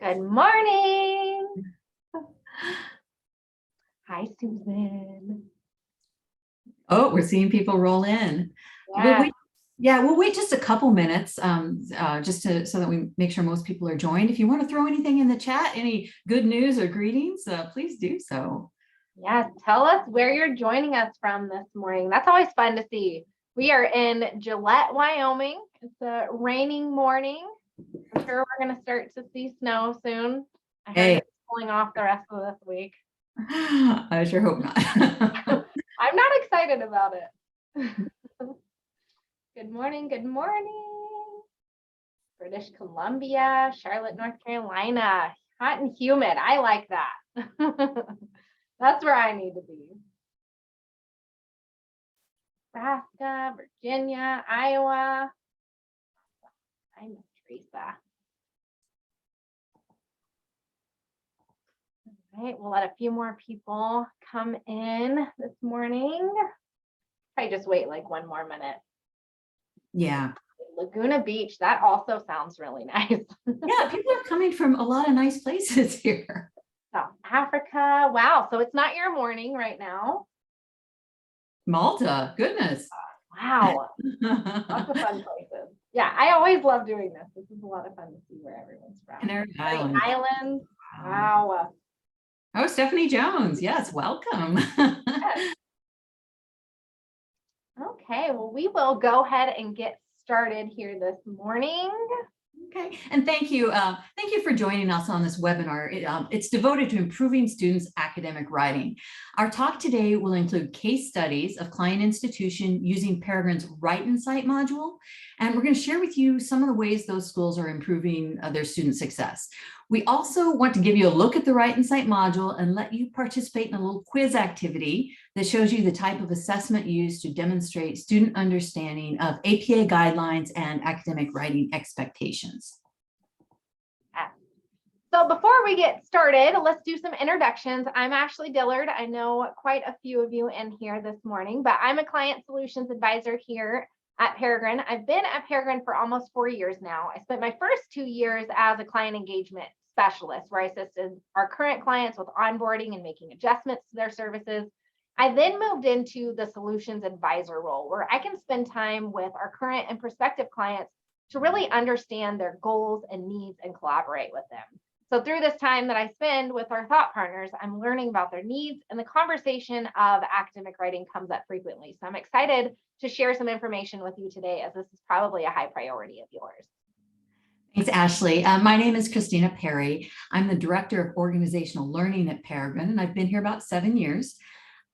Good morning. Hi, Susan. Oh, we're seeing people roll in. Yeah. We'll wait just a couple minutes so that we make sure most people are joined. If you want to throw anything in the chat, any good news or greetings, please do so. Yeah, tell us where you're joining us from this morning. That's always fun to see. We are in Gillette, Wyoming. It's a raining morning. I'm sure we're going to start to see snow soon. I heard it's pulling off the rest of this week. I sure hope not. I'm not excited about it. Good morning. Good morning. British Columbia, Charlotte, North Carolina. Hot and humid. I like that. That's where I need to be. Nebraska, Virginia, Iowa. I miss Teresa. All right, we'll let a few more people come in this morning. Probably just wait like one more minute. Yeah. Laguna Beach, that also sounds really nice. Yeah, people are coming from a lot of nice places here. South Africa. Wow, so it's not your morning right now. Malta, goodness. Wow, lots of fun places. Yeah, I always love doing this. This is a lot of fun to see where everyone's from. Canary Islands. Wow. Oh, Stephanie Jones. Yes, welcome. Yes. Okay, well, we will go ahead and get started here this morning. Okay, and thank you for joining us on this webinar. It's devoted to improving students' academic writing. Our talk today will include case studies of client institution using Peregrine's Write Cite module, and we're going to share with you some of the ways those schools are improving their student success. We also want to give you a look at the Write Cite module and let you participate in a little quiz activity that shows you the type of assessment used to demonstrate student understanding of APA guidelines and academic writing expectations. So before we get started, let's do some introductions. I'm Ashley Dillard. I know quite a few of you in here this morning, but I'm a client solutions advisor here at Peregrine. I've been at Peregrine for almost 4 years now. I spent my first 2 years as a client engagement specialist, where I assisted our current clients with onboarding and making adjustments to their services. I then moved into the solutions advisor role, where I can spend time with our current and prospective clients to really understand their goals and needs and collaborate with them. So through this time that I spend with our thought partners, I'm learning about their needs, and the conversation of academic writing comes up frequently. So I'm excited to share some information with you today, as this is probably a high priority of yours. Thanks, Ashley. My name is Christina Perry. I'm the Director of Organizational Learning at Peregrine, and I've been here about 7 years.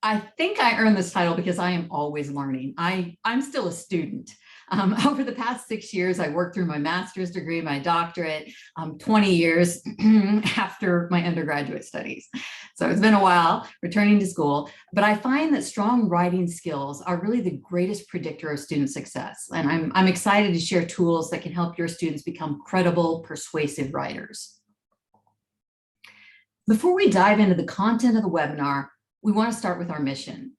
I think I earned this title because I am always learning. I'm still a student. Over the past 6 years, I worked through my master's degree, my doctorate, 20 years after my undergraduate studies. So it's been a while returning to school, but I find that strong writing skills are really the greatest predictor of student success. And I'm excited to share tools that can help your students become credible, persuasive writers. Before we dive into the content of the webinar, we want to start with our mission.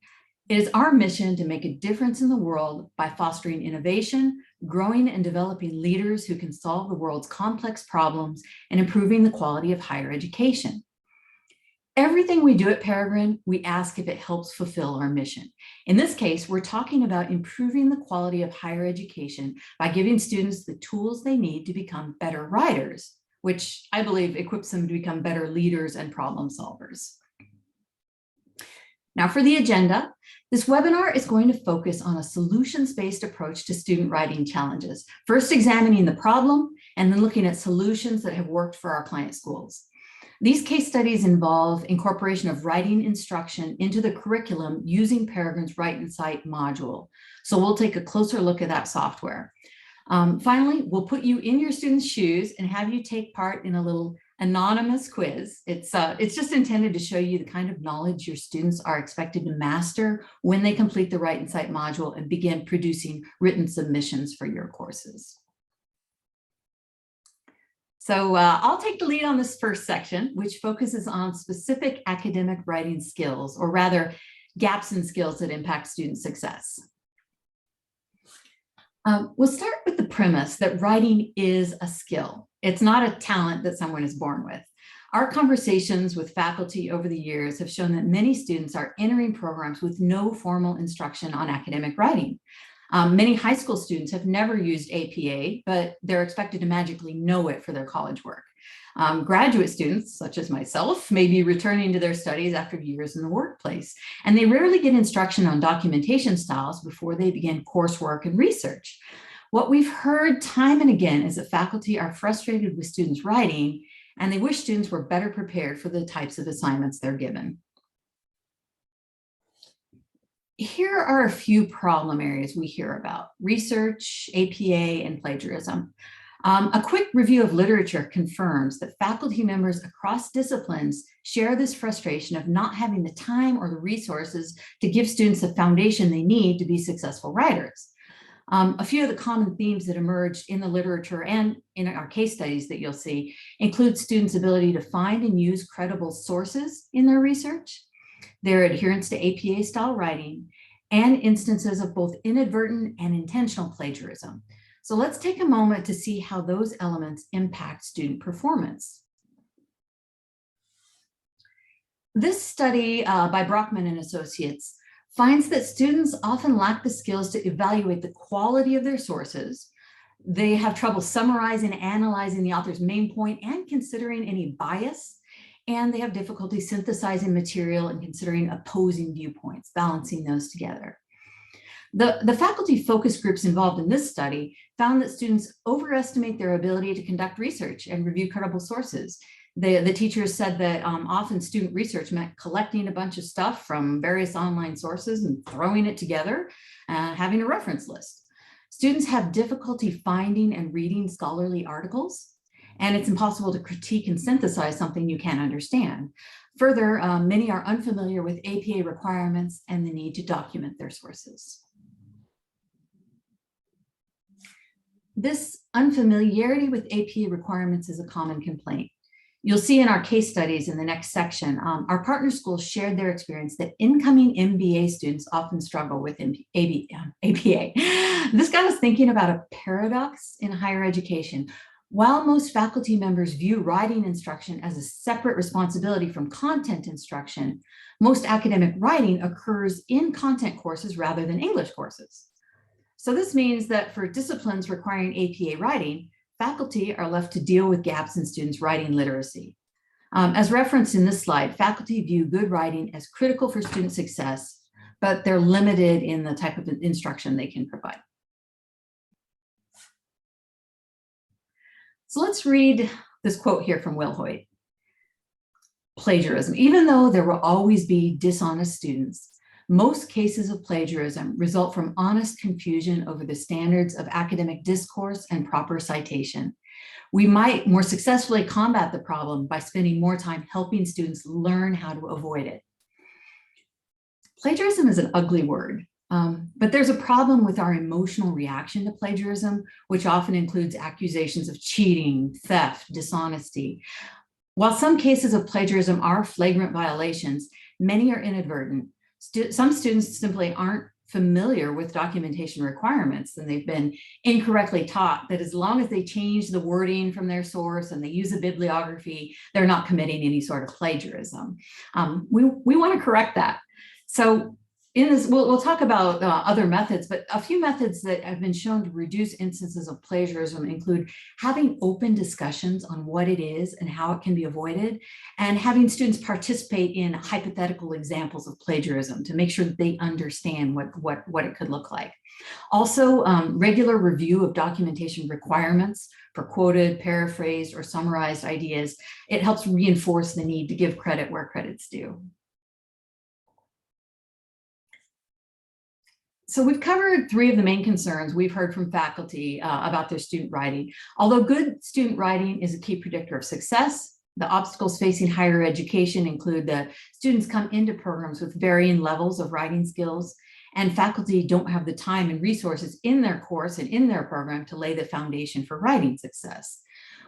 It is our mission to make a difference in the world by fostering innovation, growing and developing leaders who can solve the world's complex problems, and improving the quality of higher education. Everything we do at Peregrine, we ask if it helps fulfill our mission. In this case, we're talking about improving the quality of higher education by giving students the tools they need to become better writers, which I believe equips them to become better leaders and problem solvers. Now for the agenda, this webinar is going to focus on a solutions-based approach to student writing challenges, first examining the problem and then looking at solutions that have worked for our client schools. These case studies involve incorporation of writing instruction into the curriculum using Peregrine's Write Cite module. So we'll take a closer look at that software. Finally, we'll put you in your students' shoes and have you take part in a little anonymous quiz. It's just intended to show you the kind of knowledge your students are expected to master when they complete the Write Cite module and begin producing written submissions for your courses. So I'll take the lead on this first section, which focuses on specific academic writing skills, or rather gaps in skills that impact student success. We'll start with the premise that writing is a skill. It's not a talent that someone is born with. Our conversations with faculty over the years have shown that many students are entering programs with no formal instruction on academic writing. Many high school students have never used APA, but they're expected to magically know it for their college work. Graduate students, such as myself, may be returning to their studies after years in the workplace, and they rarely get instruction on documentation styles before they begin coursework and research. What we've heard time and again is that faculty are frustrated with students writing, and they wish students were better prepared for the types of assignments they're given. Here are a few problem areas we hear about: research, APA, and plagiarism. A quick review of literature confirms that faculty members across disciplines share this frustration of not having the time or the resources to give students the foundation they need to be successful writers. A few of the common themes that emerged in the literature and in our case studies that you'll see include students' ability to find and use credible sources in their research, their adherence to APA style writing, and instances of both inadvertent and intentional plagiarism. So let's take a moment to see how those elements impact student performance. This study by Brockman and Associates finds that students often lack the skills to evaluate the quality of their sources. They have trouble summarizing and analyzing the author's main point and considering any bias, and they have difficulty synthesizing material and considering opposing viewpoints, balancing those together. The faculty focus groups involved in this study found that students overestimate their ability to conduct research and review credible sources. The teachers said that often student research meant collecting a bunch of stuff from various online sources and throwing it together, having a reference list. Students have difficulty finding and reading scholarly articles, and it's impossible to critique and synthesize something you can't understand. Further, many are unfamiliar with APA requirements and the need to document their sources. This unfamiliarity with APA requirements is a common complaint. You'll see in our case studies in the next section, our partner schools shared their experience that incoming MBA students often struggle with APA. This got us thinking about a paradox in higher education. While most faculty members view writing instruction as a separate responsibility from content instruction, most academic writing occurs in content courses rather than English courses. So this means that for disciplines requiring APA writing, faculty are left to deal with gaps in students' writing literacy. As referenced in this slide, faculty view good writing as critical for student success, but they're limited in the type of instruction they can provide. So let's read this quote here from Will Hoyt. Plagiarism. Even though there will always be dishonest students, most cases of plagiarism result from honest confusion over the standards of academic discourse and proper citation. We might more successfully combat the problem by spending more time helping students learn how to avoid it. Plagiarism is an ugly word, but there's a problem with our emotional reaction to plagiarism, which often includes accusations of cheating, theft, dishonesty. While some cases of plagiarism are flagrant violations, many are inadvertent. Some students simply aren't familiar with documentation requirements, and they've been incorrectly taught that as long as they change the wording from their source and they use a bibliography, they're not committing any sort of plagiarism. We want to correct that. So in this, we'll talk about other methods, but a few methods that have been shown to reduce instances of plagiarism include having open discussions on what it is and how it can be avoided, and having students participate in hypothetical examples of plagiarism to make sure that they understand what it could look like. Also, regular review of documentation requirements for quoted, paraphrased, or summarized ideas. It helps reinforce the need to give credit where credit's due. So we've covered three of the main concerns we've heard from faculty about their student writing. Although good student writing is a key predictor of success, the obstacles facing higher education include that students come into programs with varying levels of writing skills, and faculty don't have the time and resources in their course and in their program to lay the foundation for writing success.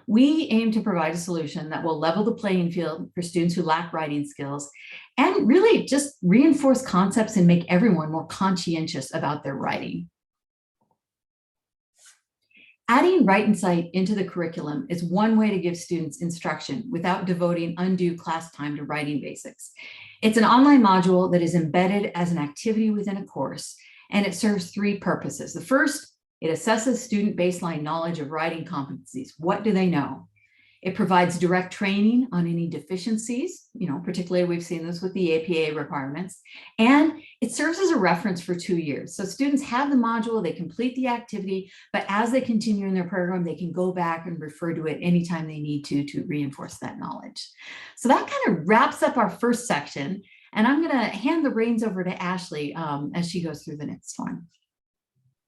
We aim to provide a solution that will level the playing field for students who lack writing skills and really just reinforce concepts and make everyone more conscientious about their writing. Adding Write Cite into the curriculum is one way to give students instruction without devoting undue class time to writing basics. It's an online module that is embedded as an activity within a course, and it serves three purposes. The first, it assesses student baseline knowledge of writing competencies. What do they know? It provides direct training on any deficiencies, particularly we've seen this with the APA requirements, and it serves as a reference for 2 years. So students have the module, they complete the activity, but as they continue in their program, they can go back and refer to it anytime they need to reinforce that knowledge. So that kind of wraps up our first section, and I'm going to hand the reins over to Ashley as she goes through the next one.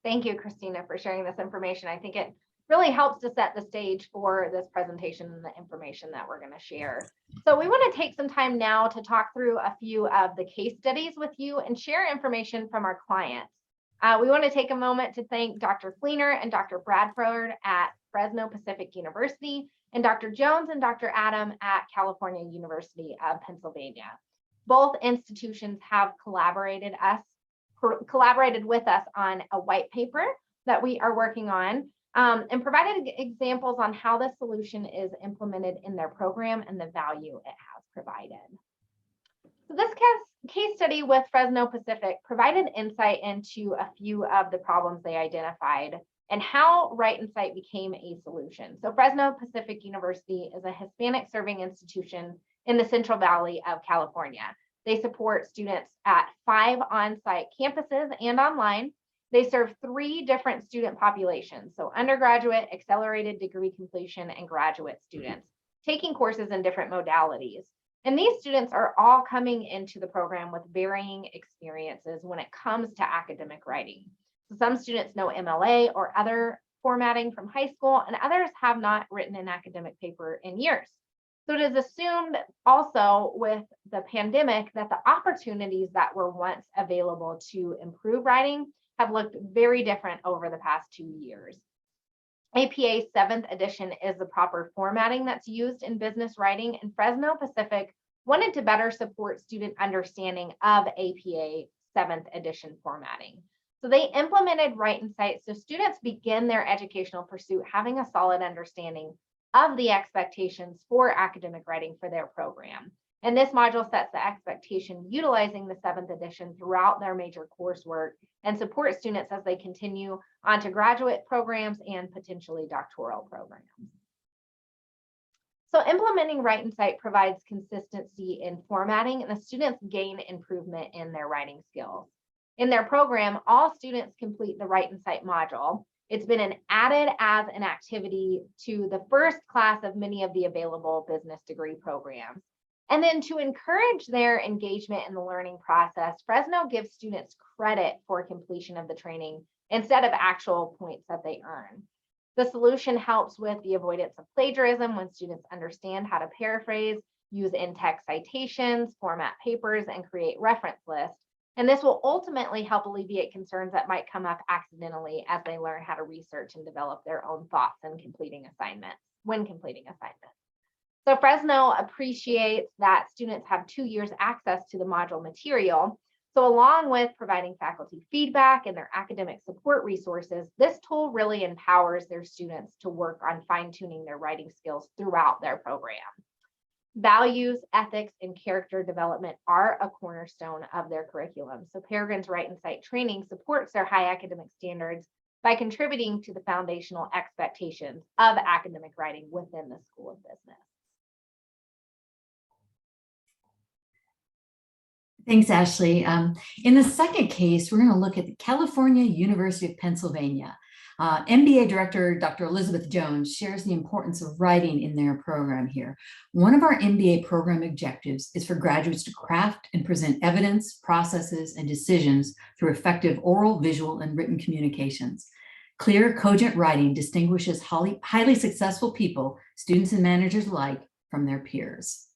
Thank you, Christina, for sharing this information. I think it really helps to set the stage for this presentation and the information that we're going to share. So we want to take some time now to talk through a few of the case studies with you and share information from our clients. We want to take a moment to thank Dr. Fleener and Dr. Bradford at Fresno Pacific University and Dr. Jones and Dr. Adam at California University of Pennsylvania. Both institutions have collaborated with us on a white paper that we are working on, and provided examples on how the solution is implemented in their program and the value it has provided. So this case study with Fresno Pacific provided insight into a few of the problems they identified and how Write Cite became a solution. So Fresno Pacific University is a Hispanic serving institution in the Central Valley of California. They support students at 5 on-site campuses and online. They serve 3 different student populations, so undergraduate, accelerated degree completion, and graduate students, taking courses in different modalities. And these students are all coming into the program with varying experiences when it comes to academic writing. So some students know MLA or other formatting from high school, and others have not written an academic paper in years. So it is assumed also with the pandemic that the opportunities that were once available to improve writing have looked very different over the past 2 years. APA 7th edition is the proper formatting that's used in business writing, and Fresno Pacific wanted to better support student understanding of APA 7th edition formatting. So they implemented Write Cite so students begin their educational pursuit having a solid understanding of the expectations for academic writing for their program. And this module sets the expectation utilizing the 7th edition throughout their major coursework and support students as they continue on to graduate programs and potentially doctoral programs. So implementing Write Cite provides consistency in formatting, and the students gain improvement in their writing skills. In their program, all students complete the Write Cite module. It's been added as an activity to the first class of many of the available business degree programs. And then to encourage their engagement in the learning process, Fresno gives students credit for completion of the training instead of actual points that they earn. The solution helps with the avoidance of plagiarism when students understand how to paraphrase, use in-text citations, format papers, and create reference lists. And this will ultimately help alleviate concerns that might come up accidentally as they learn how to research and develop their own thoughts when completing assignments. So Fresno appreciates that students have 2 years access to the module material. So along with providing faculty feedback and their academic support resources, this tool really empowers their students to work on fine-tuning their writing skills throughout their program. Values, ethics, and character development are a cornerstone of their curriculum. So Peregrine's Write Cite training supports their high academic standards by contributing to the foundational expectations of academic writing within the School of Business. Thanks, Ashley. In the second case, we're going to look at the California University of Pennsylvania. MBA Director Dr. Elizabeth Jones shares the importance of writing in their program here. One of our MBA program objectives is for graduates to craft and present evidence, processes, and decisions through effective oral, visual, and written communications. Clear, cogent writing distinguishes highly successful people, students and managers alike, from their peers.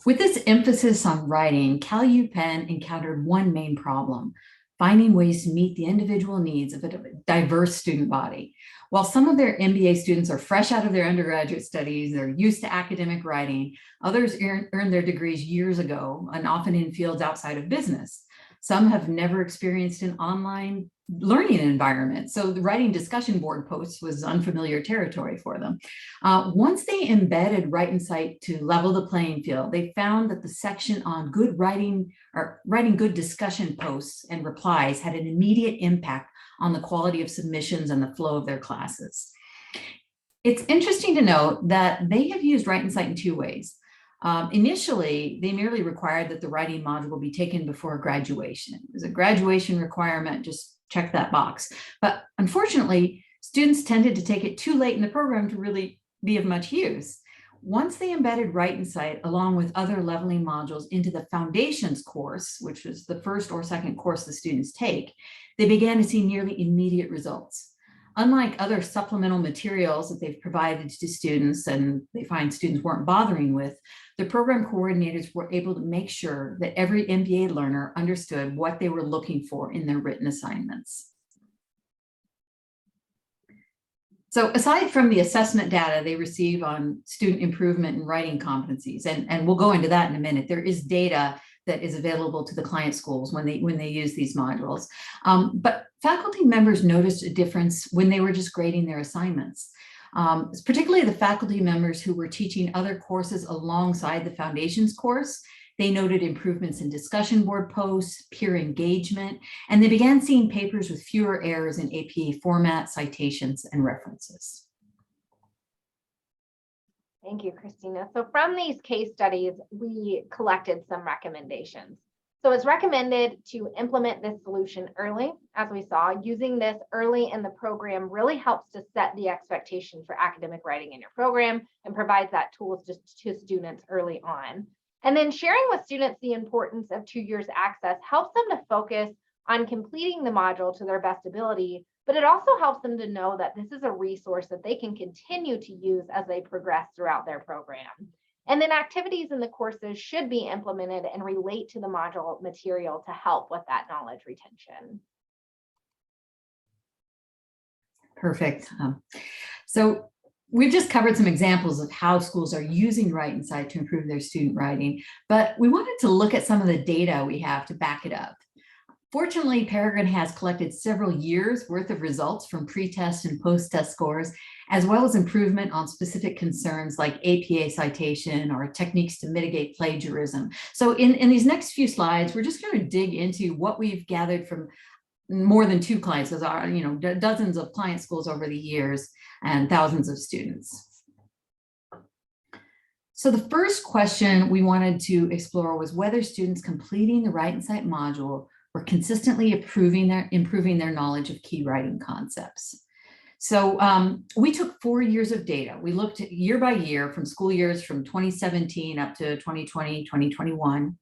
With this emphasis on writing, Cal U Penn encountered one main problem: finding ways to meet the individual needs of a diverse student body. While some of their MBA students are fresh out of their undergraduate studies, they're used to academic writing, others earned their degrees years ago and often in fields outside of business. Some have never experienced an online learning environment, so the writing discussion board posts was unfamiliar territory for them. Once they embedded Write Cite to level the playing field, they found that the section on good writing or writing good discussion posts and replies had an immediate impact on the quality of submissions and the flow of their classes. It's interesting to note that they have used Write Cite in two ways. Initially, they merely required that the writing module be taken before graduation. It was a graduation requirement, just check that box. But unfortunately, students tended to take it too late in the program to really be of much use. Once they embedded Write Cite along with other leveling modules into the foundations course, which was the first or second course the students take, they began to see nearly immediate results. Unlike other supplemental materials that they've provided to students and they find students weren't bothering with, the program coordinators were able to make sure that every MBA learner understood what they were looking for in their written assignments. So aside from the assessment data they receive on student improvement and writing competencies, and we'll go into that in a minute, there is data that is available to the client schools when they use these modules. But faculty members noticed a difference when they were just grading their assignments. Particularly the faculty members who were teaching other courses alongside the foundations course. They noted improvements in discussion board posts, peer engagement, and they began seeing papers with fewer errors in APA format, citations, and references. Thank you, Christina. So from these case studies, we collected some recommendations. So it's recommended to implement this solution early. As we saw, using this early in the program really helps to set the expectation for academic writing in your program and provides that tools to students early on. And then sharing with students the importance of 2 years access helps them to focus on completing the module to their best ability, but it also helps them to know that this is a resource that they can continue to use as they progress throughout their program. And then activities in the courses should be implemented and relate to the module material to help with that knowledge retention. Perfect. So we've just covered some examples of how schools are using Write Cite to improve their student writing, but we wanted to look at some of the data we have to back it up. Fortunately, Peregrine has collected several years worth of results from pre-test and post-test scores, as well as improvement on specific concerns like APA citation or techniques to mitigate plagiarism. So in these next few slides, we're just going to dig into what we've gathered from more than 2 clients, as are, dozens of client schools over the years and thousands of students. So the first question we wanted to explore was whether students completing the Write Cite module were consistently improving their knowledge of key writing concepts. So we took 4 years of data. We looked at year by year from school years from 2017 up to 2020, 2021.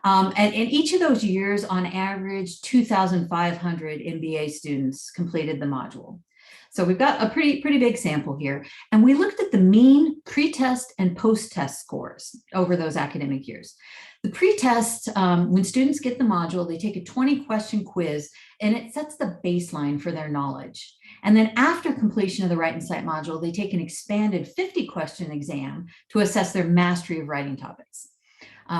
And in each of those years, on average, 2,500 MBA students completed the module. So we've got a pretty big sample here. And we looked at the mean pre-test and post-test scores over those academic years. The pre-test, when students get the module, they take a 20-question quiz, and it sets the baseline for their knowledge. And then after completion of the Write Cite module, they take an expanded 50-question exam to assess their mastery of writing topics.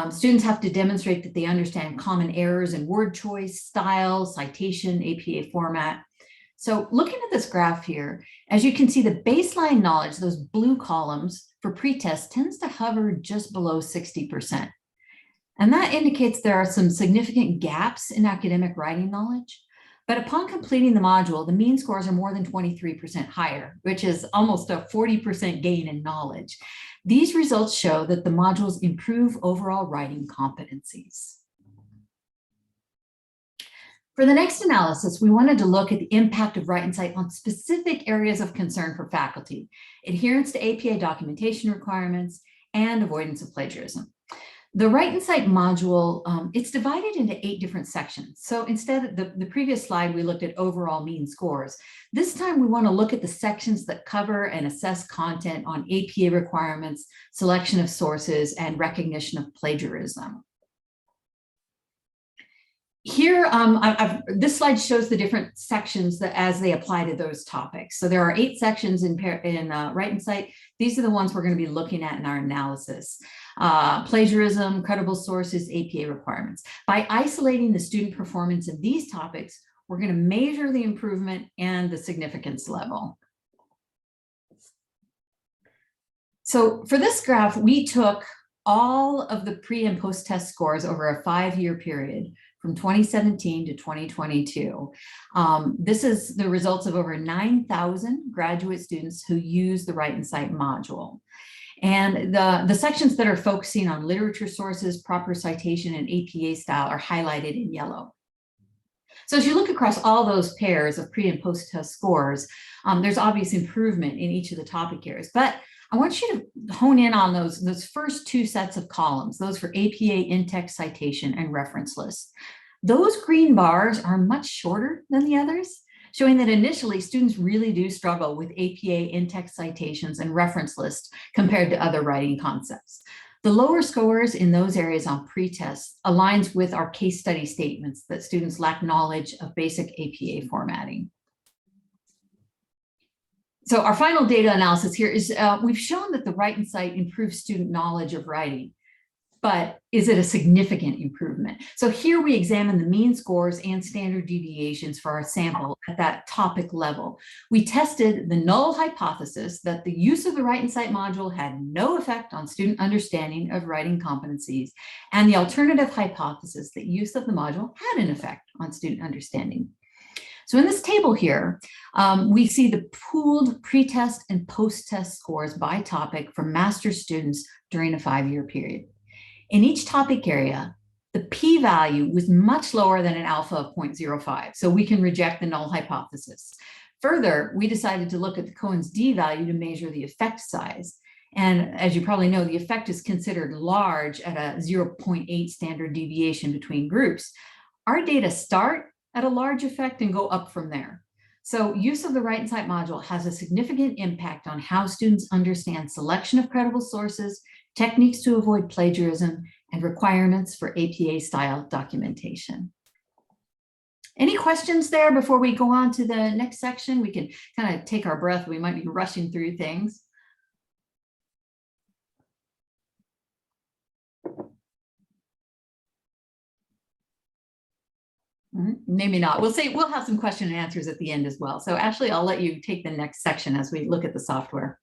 Students have to demonstrate that they understand common errors in word choice, style, citation, APA format. So looking at this graph here, as you can see, the baseline knowledge, those blue columns for pre-test, tends to hover just below 60%. And that indicates there are some significant gaps in academic writing knowledge. But upon completing the module, the mean scores are more than 23% higher, which is almost a 40% gain in knowledge. These results show that the modules improve overall writing competencies. For the next analysis, we wanted to look at the impact of Write Cite on specific areas of concern for faculty: adherence to APA documentation requirements and avoidance of plagiarism. The Write Cite module, it's divided into 8 different sections. So instead of the previous slide, we looked at overall mean scores. This time we want to look at the sections that cover and assess content on APA requirements, selection of sources, and recognition of plagiarism. Here, this slide shows the different sections that as they apply to those topics. So there are 8 sections in Write Cite. These are the ones we're going to be looking at in our analysis. Plagiarism, credible sources, APA requirements. By isolating the student performance in these topics, we're going to measure the improvement and the significance level. So for this graph, we took all of the pre and post test scores over a 5-year period from 2017 to 2022. This is the results of over 9,000 graduate students who use the Write Cite module. And the sections that are focusing on literature sources, proper citation, and APA style are highlighted in yellow. So as you look across all those pairs of pre and post test scores, there's obvious improvement in each of the topic areas. But I want you to hone in on those first 2 sets of columns, those for APA in-text citation and reference lists. Those green bars are much shorter than the others, showing that initially students really do struggle with APA in-text citations and reference lists compared to other writing concepts. The lower scores in those areas on pre-test aligns with our case study statements that students lack knowledge of basic APA formatting. So our final data analysis here is we've shown that the Write Cite improves student knowledge of writing, but is it a significant improvement? So here we examine the mean scores and standard deviations for our sample at that topic level. We tested the null hypothesis that the use of the Write Cite module had no effect on student understanding of writing competencies, and the alternative hypothesis that use of the module had an effect on student understanding. So in this table here, we see the pooled pre-test and post-test scores by topic for master's students during a 5-year period. In each topic area, the p-value was much lower than an alpha of 0.05, so we can reject the null hypothesis. Further, we decided to look at the Cohen's d value to measure the effect size. And as you probably know, the effect is considered large at a 0.8 standard deviation between groups. Our data start at a large effect and go up from there. So use of the Write Cite module has a significant impact on how students understand selection of credible sources, techniques to avoid plagiarism, and requirements for APA style documentation. Any questions there before we go on to the next section? We can kind of take our breath. We might be rushing through things. Maybe not. We'll say we'll have some question and answers at the end as well. So Ashley, I'll let you take the next section as we look at the software.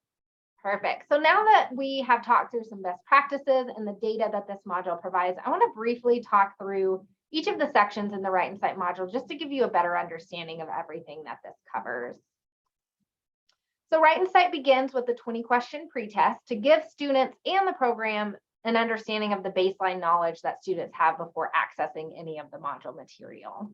Perfect. So now that we have talked through some best practices and the data that this module provides, I want to briefly talk through each of the sections in the Write Cite module just to give you a better understanding of everything that this covers. So Write Cite begins with the 20-question pretest to give students and the program an understanding of the baseline knowledge that students have before accessing any of the module material.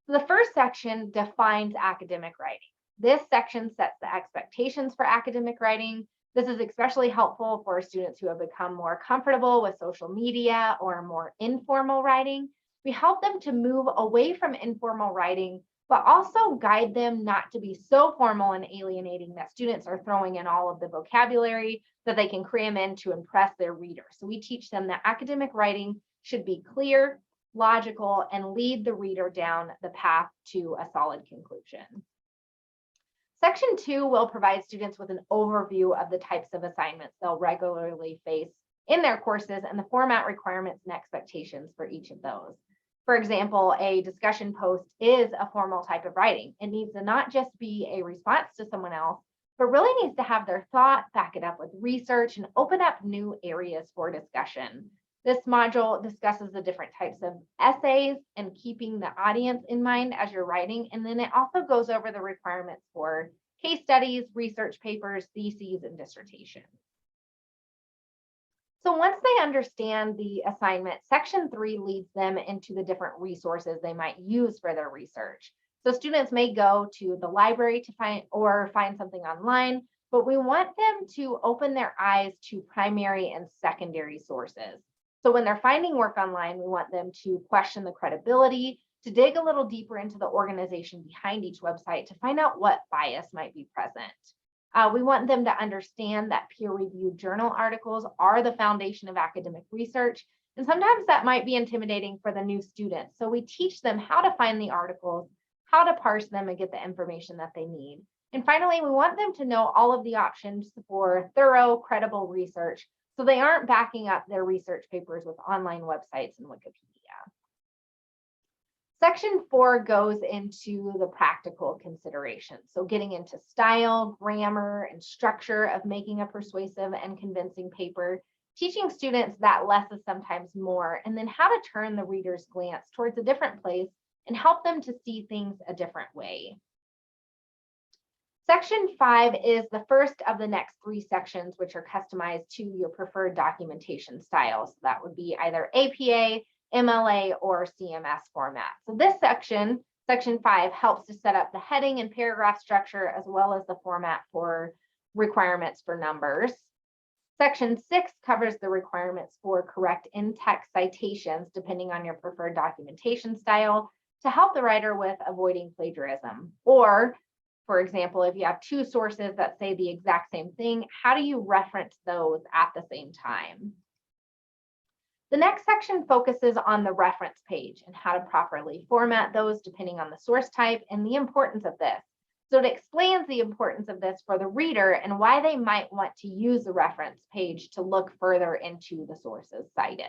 So the first section defines academic writing. This section sets the expectations for academic writing. This is especially helpful for students who have become more comfortable with social media or more informal writing. We help them to move away from informal writing, but also guide them not to be so formal and alienating that students are throwing in all of the vocabulary that they can cram in to impress their reader. So we teach them that academic writing should be clear, logical, and lead the reader down the path to a solid conclusion. Section 2 will provide students with an overview of the types of assignments they'll regularly face in their courses and the format requirements and expectations for each of those. For example, a discussion post is a formal type of writing. It needs to not just be a response to someone else, but really needs to have their thought, back it up with research, and open up new areas for discussion. This module discusses the different types of essays and keeping the audience in mind as you're writing. And then it also goes over the requirements for case studies, research papers, theses, and dissertations. So once they understand the assignment, section 3 leads them into the different resources they might use for their research. So students may go to the library to find something online, but we want them to open their eyes to primary and secondary sources. So when they're finding work online, we want them to question the credibility, to dig a little deeper into the organization behind each website to find out what bias might be present. We want them to understand that peer-reviewed journal articles are the foundation of academic research, And sometimes that might be intimidating for the new students. So we teach them how to find the articles, how to parse them and get the information that they need. And finally, we want them to know all of the options for thorough, credible research, so they aren't backing up their research papers with online websites and Wikipedia. Section 4 goes into the practical considerations. So getting into style, grammar, and structure of making a persuasive and convincing paper, teaching students that less is sometimes more, and then how to turn the reader's glance towards a different place and help them to see things a different way. Section 5 is the first of the next 3 sections, which are customized to your preferred documentation styles. That would be either APA, MLA, or CMS format. So this section, section 5, helps to set up the heading and paragraph structure, as well as the format for requirements for numbers. Section 6 covers the requirements for correct in-text citations, depending on your preferred documentation style, to help the writer with avoiding plagiarism. Or, for example, if you have 2 sources that say the exact same thing, how do you reference those at the same time? The next section focuses on the reference page and how to properly format those depending on the source type and the importance of this. So it explains the importance of this for the reader and why they might want to use the reference page to look further into the sources cited.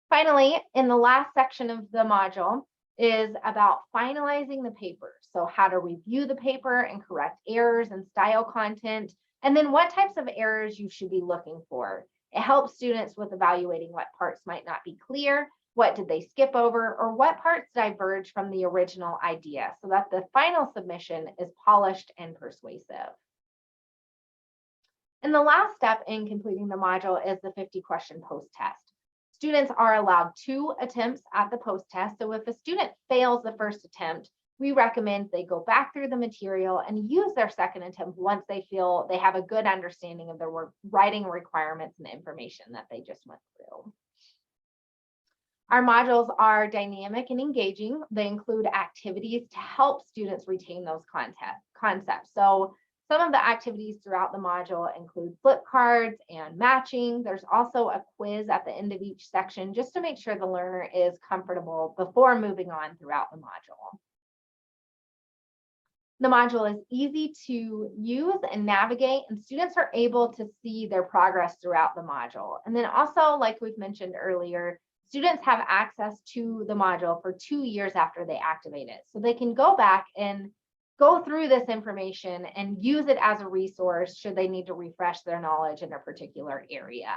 Finally, in the last section of the module is about finalizing the paper. So how to review the paper and correct errors and style content, and then what types of errors you should be looking for. It helps students with evaluating what parts might not be clear, what did they skip over, or what parts diverge from the original idea, so that the final submission is polished and persuasive. And the last step in completing the module is the 50-question post-test. Students are allowed 2 attempts at the post-test, so if a student fails the first attempt, we recommend they go back through the material and use their second attempt once they feel they have a good understanding of their writing requirements and information that they just went through. Our modules are dynamic and engaging. They include activities to help students retain those concepts. So some of the activities throughout the module include flip cards and matching. There's also a quiz at the end of each section just to make sure the learner is comfortable before moving on throughout the module. The module is easy to use and navigate, and students are able to see their progress throughout the module. And then also, like we've mentioned earlier, students have access to the module for 2 years after they activate it. So they can go back and go through this information and use it as a resource should they need to refresh their knowledge in a particular area.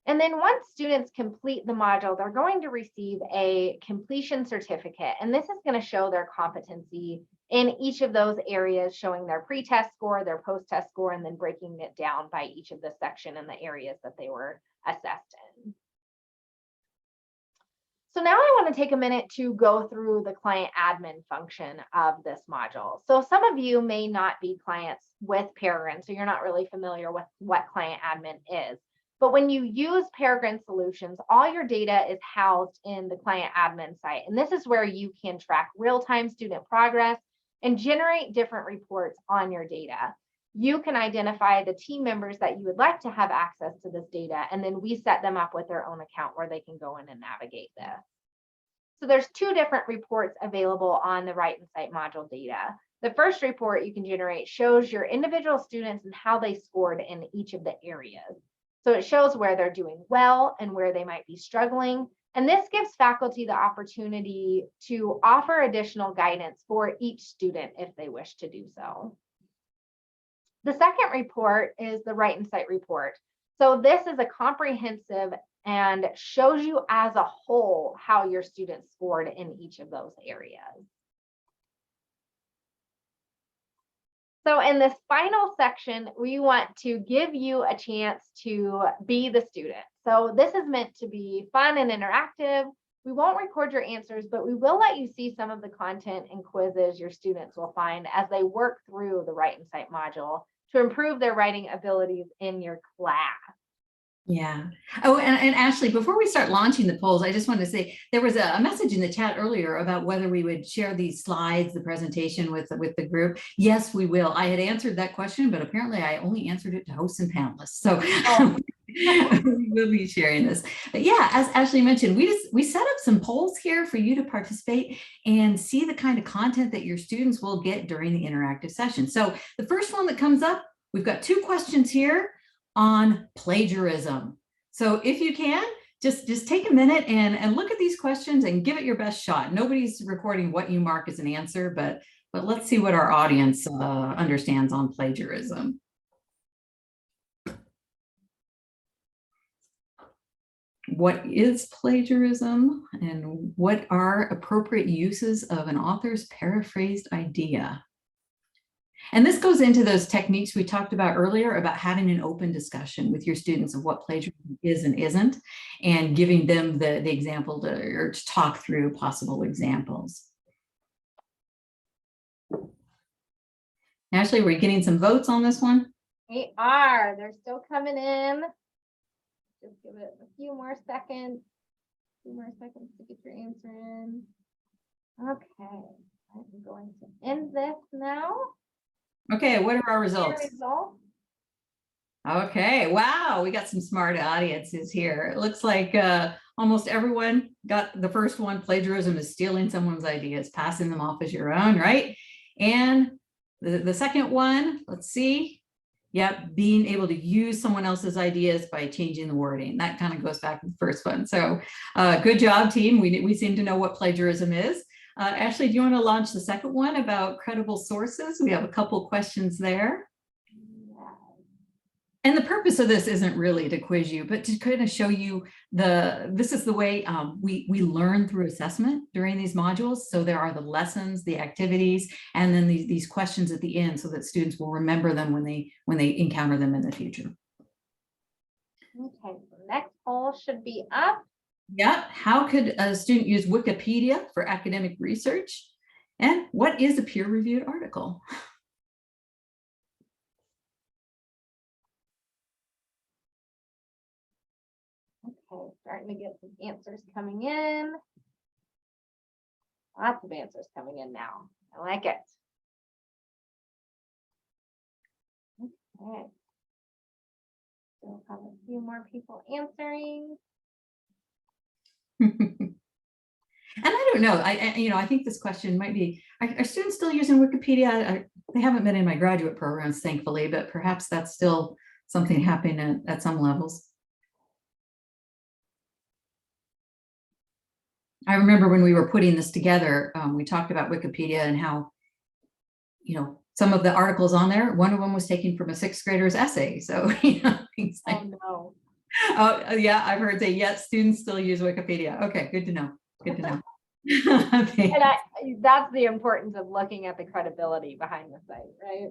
And then once students complete the module, they're going to receive a completion certificate. And this is going to show their competency in each of those areas, showing their pre-test score, their post-test score, and then breaking it down by each of the section and the areas that they were assessed in. So now I want to take a minute to go through the client admin function of this module. So some of you may not be clients with Peregrine, so you're not really familiar with what client admin is. But when you use Peregrine Solutions, all your data is housed in the client admin site. And this is where you can track real-time student progress and generate different reports on your data. You can identify the team members that you would like to have access to this data, and then we set them up with their own account where they can go in and navigate this. So there's 2 different reports available on the Write Cite module data. The first report you can generate shows your individual students and how they scored in each of the areas. So it shows where they're doing well and where they might be struggling. And this gives faculty the opportunity to offer additional guidance for each student if they wish to do so. The second report is the Write Cite report. So this is a comprehensive and shows you as a whole how your students scored in each of those areas. So in this final section, we want to give you a chance to be the student. So this is meant to be fun and interactive. We won't record your answers, but we will let you see some of the content and quizzes your students will find as they work through the Write Cite module to improve their writing abilities in your class. Yeah. Oh, and Ashley, before we start launching the polls, I just wanted to say there was a message in the chat earlier about whether we would share these slides, the presentation with the group. Yes, we will. I had answered that question, but apparently I only answered it to hosts and panelists. So We'll be sharing this. But yeah, as Ashley mentioned, we set up some polls here for you to participate and see the kind of content that your students will get during the interactive session. So the first one that comes up, we've got 2 questions here on plagiarism. So if you can, just take a minute and look at these questions and give it your best shot. Nobody's recording what you mark as an answer, but let's see what our audience understands on plagiarism. What is plagiarism and what are appropriate uses of an author's paraphrased idea? And this goes into those techniques we talked about earlier about having an open discussion with your students of what plagiarism is and isn't, and giving them the example to talk through possible examples. Ashley, we're getting some votes on this one? We are. They're still coming in. Just give it a few more seconds. To get your answer in. Okay. I'm going to end this now. Okay, what are our results? Okay, wow, we got some smart audiences here. It looks like almost everyone got the first one. Plagiarism is stealing someone's ideas, passing them off as your own, right? And the second one, let's see. Yep, being able to use someone else's ideas by changing the wording. That kind of goes back to the first one. So good job, team. We seem to know what plagiarism is. Ashley, do you want to launch the second one about credible sources? We have a couple questions there. And the purpose of this isn't really to quiz you, but to kind of show you this is the way we learn through assessment during these modules. So there are the lessons, the activities, and then these questions at the end so that students will remember them when they encounter them in the future. Okay, so next poll should be up. Yeah, how could a student use Wikipedia for academic research? And what is a peer-reviewed article? Okay, starting to get some answers coming in. Lots of answers coming in now. I like it. Okay. Still have a few more people answering. And I don't know, I think this question might be, are students still using Wikipedia? They haven't been in my graduate programs, thankfully, but perhaps that's still something happening at some levels. I remember when we were putting this together, we talked about Wikipedia and how, some of the articles on there, one of them was taken from a 6th grader's essay. So, things like, oh no. Oh yeah, I've heard say, yes, students still use Wikipedia. Okay, good to know. Good to know. Okay. And that's the importance of looking at the credibility behind the site, right?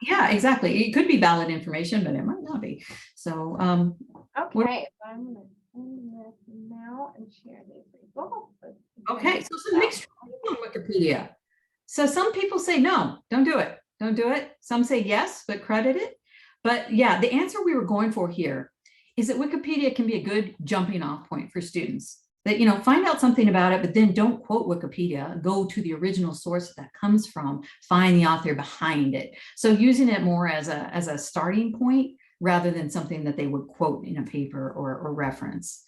Yeah, exactly. It could be valid information, but it might not be. So, okay, so I'm going to end this now and share these results. Okay, so some mixed on Wikipedia. So some people say, no, don't do it. Don't do it. Some say yes, but credit it. But yeah, the answer we were going for here is that Wikipedia can be a good jumping off point for students. That, find out something about it, but then don't quote Wikipedia, go to the original source that comes from, find the author behind it. So using it more as a starting point rather than something that they would quote in a paper or reference.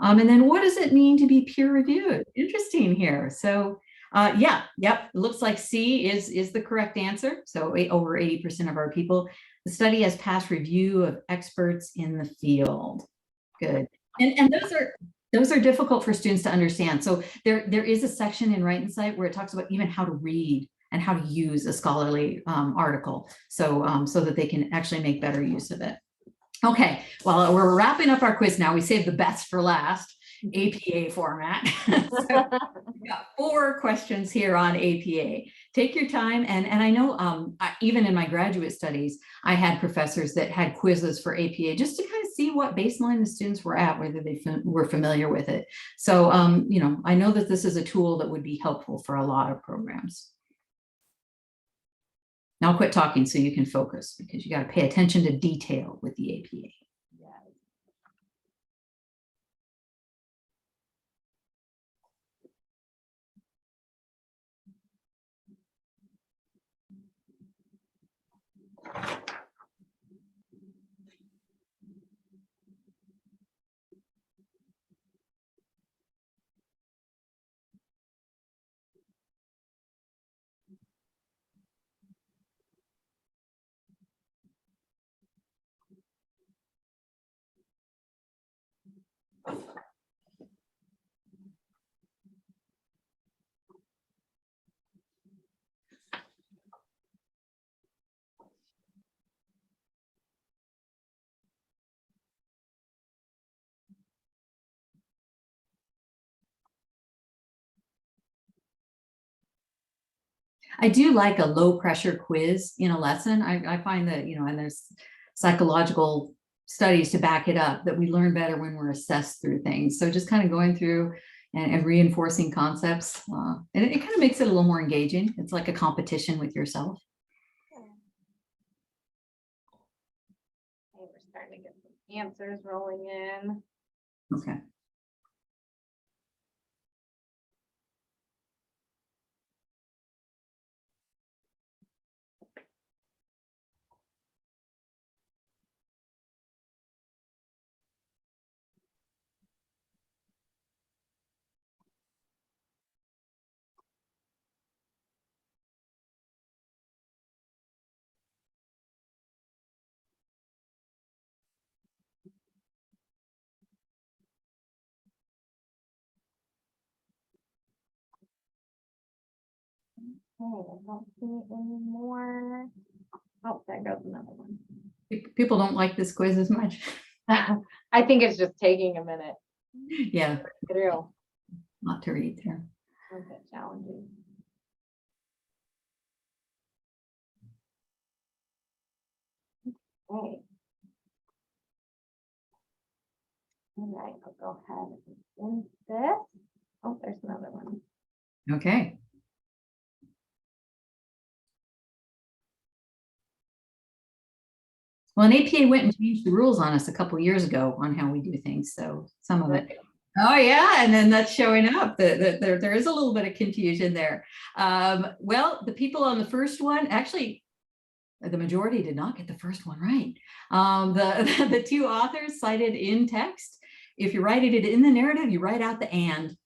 And then what does it mean to be peer reviewed? Interesting here. So it looks like C is the correct answer. So over 80% of our people. The study has passed review of experts in the field. Good. And those are difficult for students to understand. So there is a section in Write Cite where it talks about even how to read and how to use a scholarly article, so that they can actually make better use of it. Okay, well, we're wrapping up our quiz now. We saved the best for last, APA format. So we got 4 questions here on APA. Take your time, and I know even in my graduate studies, I had professors that had quizzes for APA just to kind of see what baseline the students were at, whether they were familiar with it. So, I know that this is a tool that would be helpful for a lot of programs. Now I'll quit talking so you can focus, because you got to pay attention to detail with the APA. I do like a low pressure quiz in a lesson. I find that, and there's psychological studies to back it up, that we learn better when we're assessed through things. So just kind of going through and reinforcing concepts, and it kind of makes it a little more engaging. It's like a competition with yourself. Okay, we're starting to get some answers rolling in. Okay. Okay, I don't see any more. Oh, there goes another one. People don't like this quiz as much. I think it's just taking a minute. Yeah. Through. Not to read there. A bit challenging. Okay. All right, I'll go ahead and end this. Oh, there's another one. Okay. Well, an APA went and changed the rules on us a couple of years ago on how we do things. So some of it. Oh yeah, and then that's showing up. There is a little bit of confusion there. Well, the people on the first one, actually, the majority did not get the first one right. The two authors cited in text. If you write it in the narrative, you write out the and.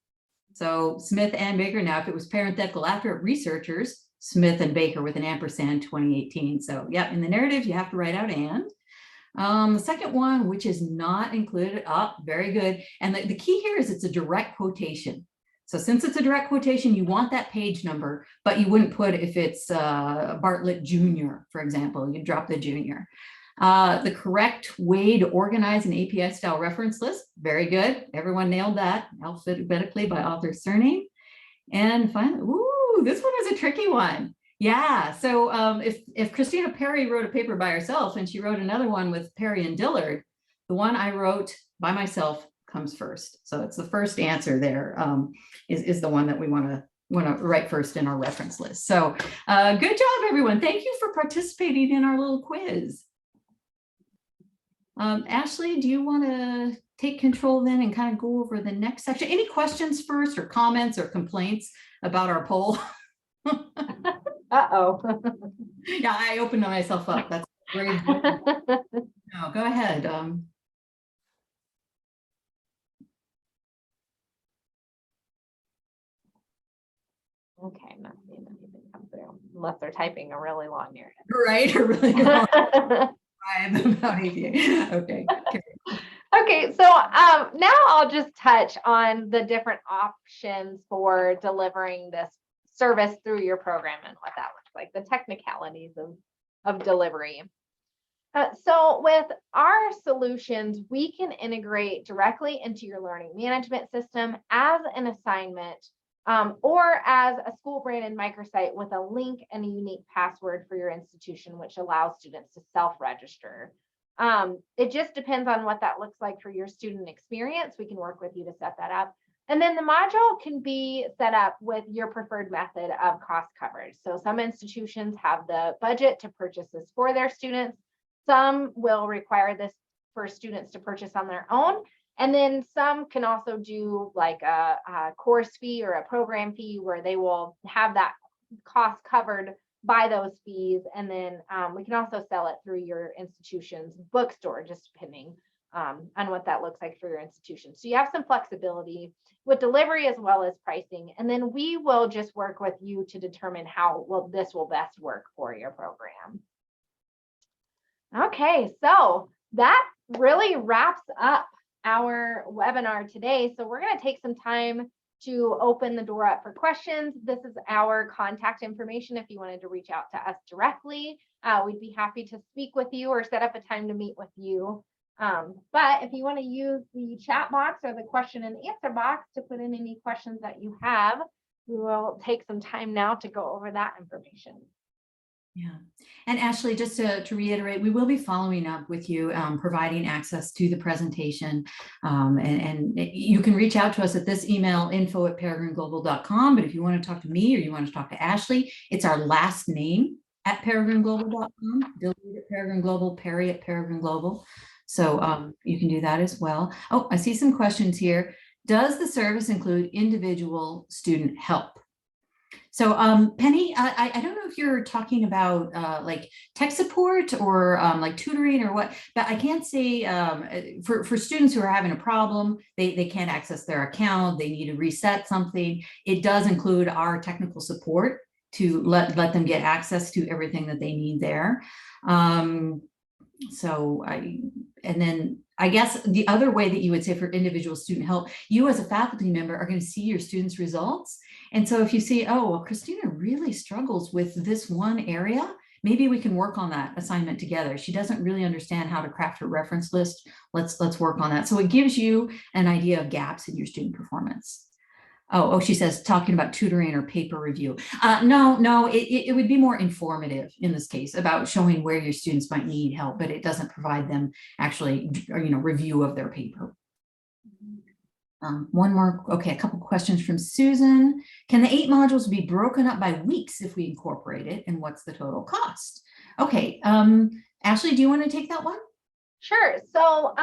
So Smith and Baker. Now, if it was parenthetical after it, researchers, Smith and Baker with an ampersand 2018. So yeah, in the narrative, you have to write out and. The second one, which is not included, very good. And the key here is it's a direct quotation. So since it's a direct quotation, you want that page number, but you wouldn't put if it's Bartlett Jr., for example, you drop the junior. The correct way to organize an API style reference list, very good. Everyone nailed that alphabetically by author surname. And finally, ooh, this one was a tricky one. Yeah, so if Christina Perry wrote a paper by herself and she wrote another one with Perry and Dillard, the one I wrote by myself comes first. So it's the first answer there, is the one that we want to write first in our reference list. So good job, everyone. Thank you for participating in our little quiz. Ashley, do you want to take control then and kind of go over the next section? Any questions first, or comments or complaints about our poll? Uh-oh. Yeah, I opened myself up. That's great. No, go ahead. Okay, I'm not seeing anything come through unless they're typing a really long narrative. Right, a really long about APA. Okay. Okay, so now I'll just touch on the different options for delivering this service through your program and what that looks like, the technicalities of delivery. So with our solutions, we can integrate directly into your learning management system as an assignment, or as a school branded microsite with a link and a unique password for your institution, which allows students to self-register. It just depends on what that looks like for your student experience. We can work with you to set that up. And then the module can be set up with your preferred method of cost coverage. So some institutions have the budget to purchase this for their students. Some will require this for students to purchase on their own. And then some can also do like a course fee or a program fee where they will have that cost covered by those fees. And then we can also sell it through your institution's bookstore, just depending on what that looks like for your institution. So you have some flexibility with delivery as well as pricing. And then we will just work with you to determine how this will best work for your program. Okay, so that really wraps up our webinar today. So we're going to take some time to open the door up for questions. This is our contact information if you wanted to reach out to us directly. We'd be happy to speak with you or set up a time to meet with you. But if you want to use the chat box or the question and answer box to put in any questions that you have, we will take some time now to go over that information. Yeah. And Ashley, just to reiterate, we will be following up with you, providing access to the presentation. And you can reach out to us at this email, info@peregrineglobal.com. But if you want to talk to me or you want to talk to Ashley, it's our last name at peregrineglobal.com, Dilly at Peregrine Global, Perry at Peregrine Global. So you can do that as well. Oh, I see some questions here. Does the service include individual student help? So Penny, I don't know if you're talking about like tech support or like tutoring or what, but I can't say for students who are having a problem, they can't access their account, they need to reset something. It does include our technical support to let them get access to everything that they need there. And then I guess the other way that you would say for individual student help, you as a faculty member are going to see your students' results. And so if you see, oh, well, Christina really struggles with this one area, maybe we can work on that assignment together. She doesn't really understand how to craft her reference list. Let's work on that. So it gives you an idea of gaps in your student performance. Oh, she says talking about tutoring or paper review. No, it would be more informative in this case about showing where your students might need help, but it doesn't provide them actually, review of their paper. One more, okay, a couple questions from Susan. Can the 8 modules be broken up by weeks if we incorporate it, and what's the total cost? Okay, Ashley, do you want to take that one? Sure. So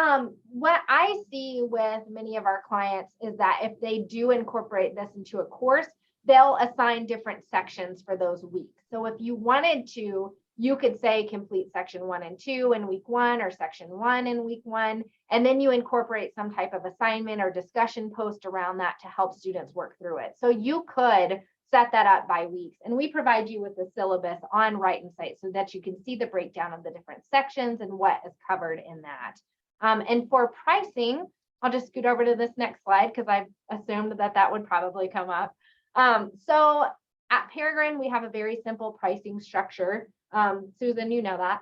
what I see with many of our clients is that if they do incorporate this into a course, they'll assign different sections for those weeks. So if you wanted to, you could say complete section 1 and 2 in week 1 or section 1 in week 1, and then you incorporate some type of assignment or discussion post around that to help students work through it. So you could set that up by weeks, and we provide you with the syllabus on Write Cite so that you can see the breakdown of the different sections and what is covered in that. And for pricing, I'll just scoot over to this next slide because I've assumed that would probably come up. So at Peregrine, we have a very simple pricing structure. Susan, you know that.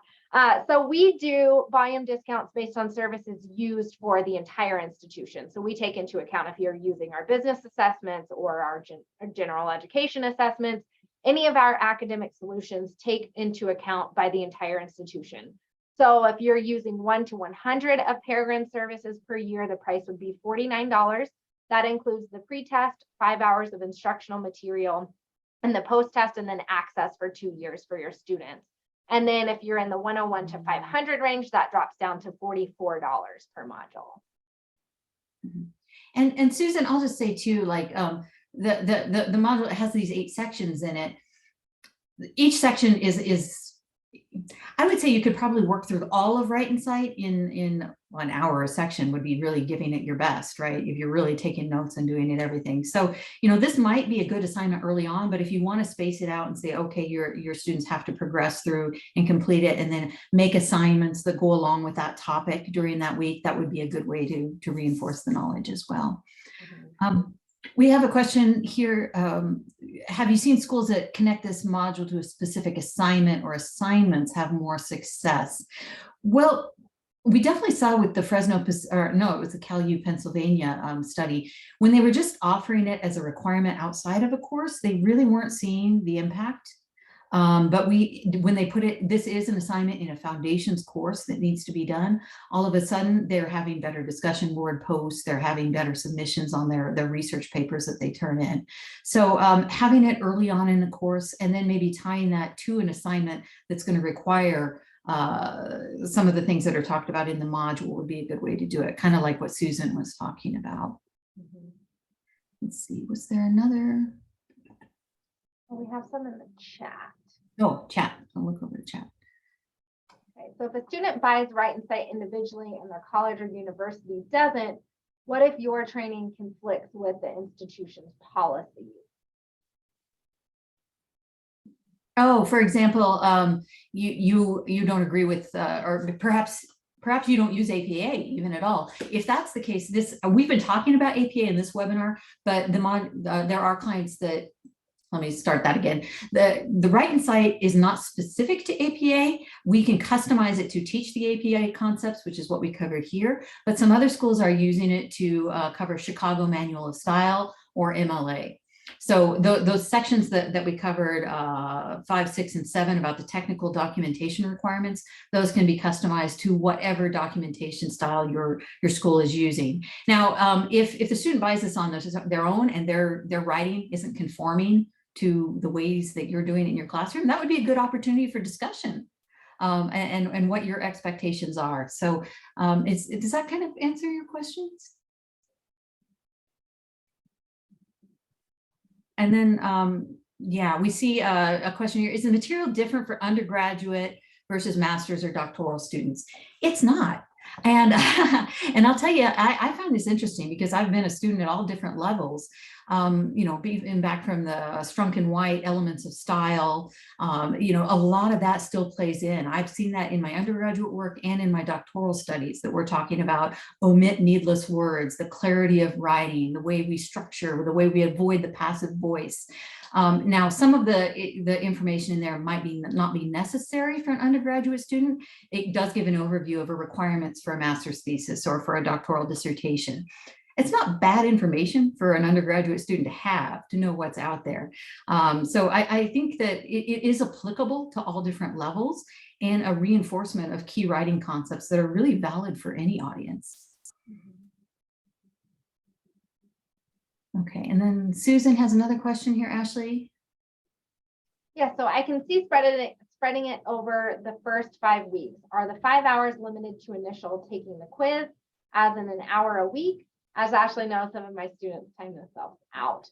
So we do volume discounts based on services used for the entire institution. So we take into account if you're using our business assessments or our general education assessments, any of our academic solutions take into account by the entire institution. So if you're using 1 to 100 of Peregrine services per year, the price would be $49. That includes the pre-test, 5 hours of instructional material, and the post-test, and then access for 2 years for your students. And then if you're in the 101 to 500 range, that drops down to $44 per module. And Susan, I'll just say too, like the module has these 8 sections in it. Each section is I would say you could probably work through all of Write Cite in 1 hour a section would be really giving it your best, right? If you're really taking notes and doing it everything. So, this might be a good assignment early on, but if you want to space it out and say, okay, your students have to progress through and complete it and then make assignments that go along with that topic during that week, that would be a good way to reinforce the knowledge as well. We have a question here. Have you seen schools that connect this module to a specific assignment or assignments have more success? Well, we definitely saw with the Fresno, or no, it was the CalU Pennsylvania study, when they were just offering it as a requirement outside of a course, they really weren't seeing the impact. But when they put it, this is an assignment in a foundations course that needs to be done, all of a sudden they're having better discussion board posts, they're having better submissions on their research papers that they turn in. So having it early on in the course and then maybe tying that to an assignment that's going to require some of the things that are talked about in the module would be a good way to do it, kind of like what Susan was talking about. Let's see, was there another? Well, we have some in the chat. Oh, chat. I'll look over the chat. Okay, so if a student buys Write Cite individually and their college or university doesn't, what if your training conflicts with the institution's policies? Oh, for example, you don't agree with, or perhaps you don't use APA even at all. If that's the case, we've been talking about APA in this webinar, but there are clients that. Let me start that again. The Write Cite is not specific to APA. We can customize it to teach the APA concepts, which is what we covered here. But some other schools are using it to cover Chicago Manual of Style or MLA. So those sections that we covered, 5, 6, and 7 about the technical documentation requirements, those can be customized to whatever documentation style your school is using. Now, if the student buys this on their own and their writing isn't conforming to the ways that you're doing it in your classroom, that would be a good opportunity for discussion. And what your expectations are. So does that kind of answer your questions? And then, yeah, we see a question here. Is the material different for undergraduate versus master's or doctoral students? It's not. And, and I'll tell you, I found this interesting because I've been a student at all different levels, you know, even back from the Strunk and White elements of style, you know, a lot of that still plays in. I've seen that in my undergraduate work and in my doctoral studies that we're talking about omit needless words, the clarity of writing, the way we structure, the way we avoid the passive voice. Now, some of the information in there might not be necessary for an undergraduate student. It does give an overview of the requirements for a master's thesis or for a doctoral dissertation. It's not bad information for an undergraduate student to know what's out there. So I think that it is applicable to all different levels and a reinforcement of key writing concepts that are really valid for any audience. Okay, and then Susan has another question here, Ashley. Yeah, so I can see spreading it over the first 5 weeks. Are the 5 hours limited to initial taking the quiz, as in an hour a week? As Ashley knows, some of my students time themselves out.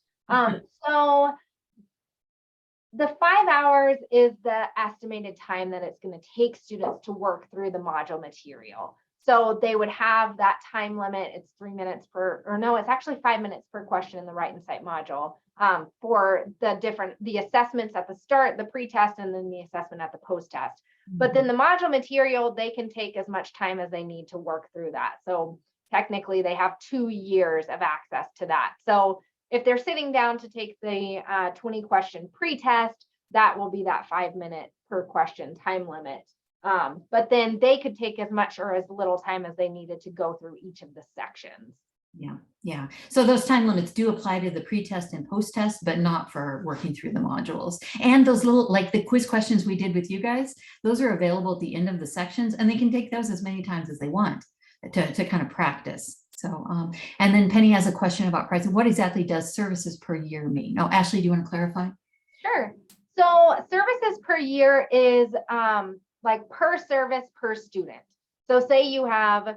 So the 5 hours is the estimated time that it's going to take students to work through the module material. So they would have that time limit. It's 3 minutes per, or no, it's actually 5 minutes per question in the Write Cite module for the assessments at the start, the pre-test, and then the assessment at the post-test. But then the module material, they can take as much time as they need to work through that. So technically they have 2 years of access to that. So if they're sitting down to take the 20 question pre-test, that will be that 5 minute per question time limit. But then they could take as much or as little time as they needed to go through each of the sections. Yeah. So those time limits do apply to the pre-test and post-test, but not for working through the modules. And those little, like the quiz questions we did with you guys, those are available at the end of the sections, and they can take those as many times as they want to kind of practice. So, and then Penny has a question about pricing. What exactly does services per year mean? Oh, Ashley, do you want to clarify? Sure. So services per year is like per service per student. So say you have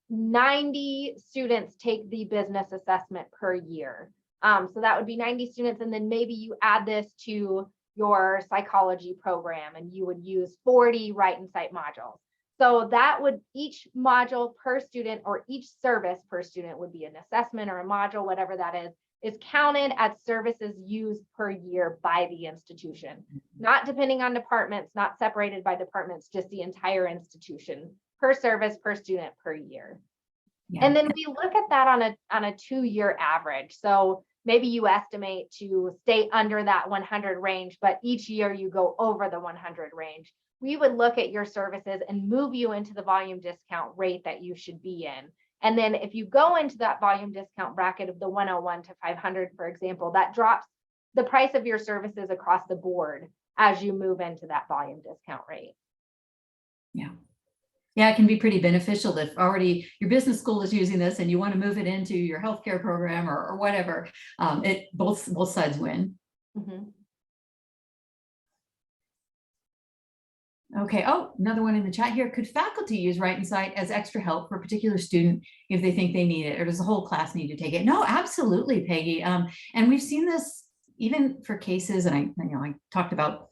90 students take the business assessment per year. So that would be 90 students. And then maybe you add this to your psychology program and you would use 40 Write Cite modules. So that would, each module per student or each service per student would be an assessment or a module, whatever that is counted as services used per year by the institution, not depending on departments, not separated by departments, just the entire institution per service per student per year. Yeah. And then we look at that on a 2-year average. So maybe you estimate to stay under that 100 range, but each year you go over the 100 range. We would look at your services and move you into the volume discount rate that you should be in. And then if you go into that volume discount bracket of the 101 to 500, for example, that drops the price of your services across the board as you move into that volume discount rate. Yeah. Yeah, it can be pretty beneficial if already your business school is using this and you want to move it into your healthcare program or whatever. Both sides win. Mm-hmm. Okay. Oh, another one in the chat here. Could faculty use Write Cite as extra help for a particular student if they think they need it, or does the whole class need to take it? No, absolutely, Peggy. And we've seen this even for cases, and I talked about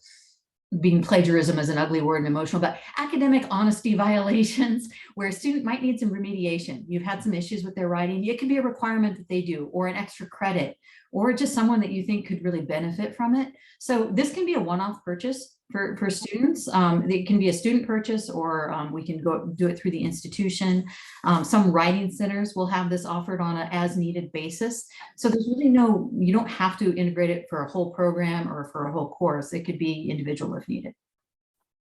being plagiarism as an ugly word and emotional, but academic honesty violations where a student might need some remediation. You've had some issues with their writing. It could be a requirement that they do, or an extra credit, or just someone that you think could really benefit from it. So this can be a one-off purchase for students. It can be a student purchase, or we can go do it through the institution. Some writing centers will have this offered on an as-needed basis. So there's really you don't have to integrate it for a whole program or for a whole course. It could be individual if needed.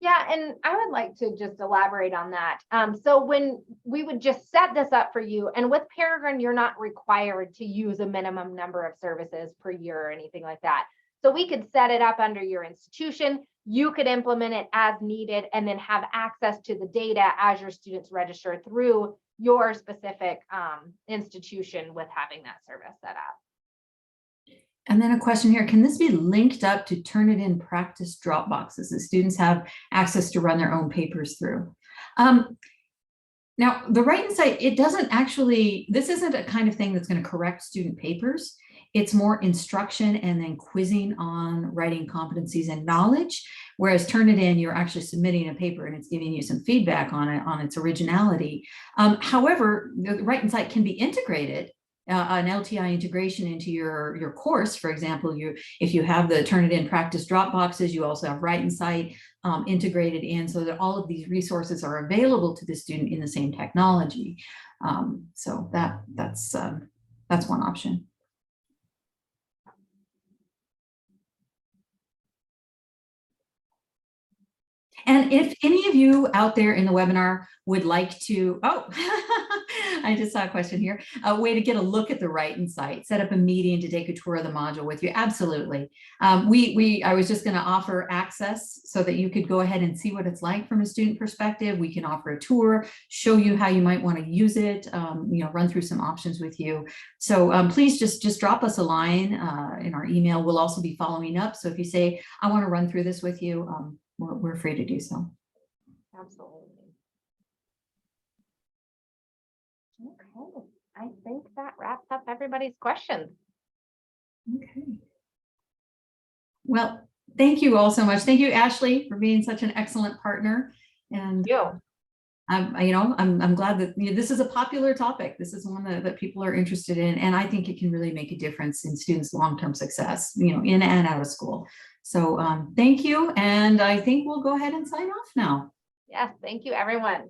Yeah, and I would like to just elaborate on that. So when we would just set this up for you, and with Peregrine, you're not required to use a minimum number of services per year or anything like that. So we could set it up under your institution. You could implement it as needed and then have access to the data as your students register through your specific institution with having that service set up. And then a question here, can this be linked up to Turnitin practice Dropboxes? The students have access to run their own papers through. Now, the Write Cite, it doesn't actually, this isn't a kind of thing that's going to correct student papers. It's more instruction and then quizzing on writing competencies and knowledge. Whereas Turnitin, you're actually submitting a paper and it's giving you some feedback on it, on its originality. However, the Write Cite can be integrated. An LTI integration into your course, for example, if you have the Turnitin practice Dropboxes, you also have Write Cite integrated in, so that all of these resources are available to the student in the same technology. So that's one option. And if any of you out there in the webinar would like to, I just saw a question here, a way to get a look at the Write Cite, set up a meeting to take a tour of the module with you. Absolutely. I was just going to offer access so that you could go ahead and see what it's like from a student perspective. We can offer a tour, show you how you might want to use it, run through some options with you. So please just drop us a line in our email. We'll also be following up. So if you say, I want to run through this with you, we're free to do so. Absolutely. Okay, I think that wraps up everybody's questions. Okay. Well, thank you all so much. Thank you, Ashley, for being such an excellent partner. And I'm glad that this is a popular topic. This is one that people are interested in, and I think it can really make a difference in students' long-term success, in and out of school. So thank you, and I think we'll go ahead and sign off now. Yes, thank you, everyone.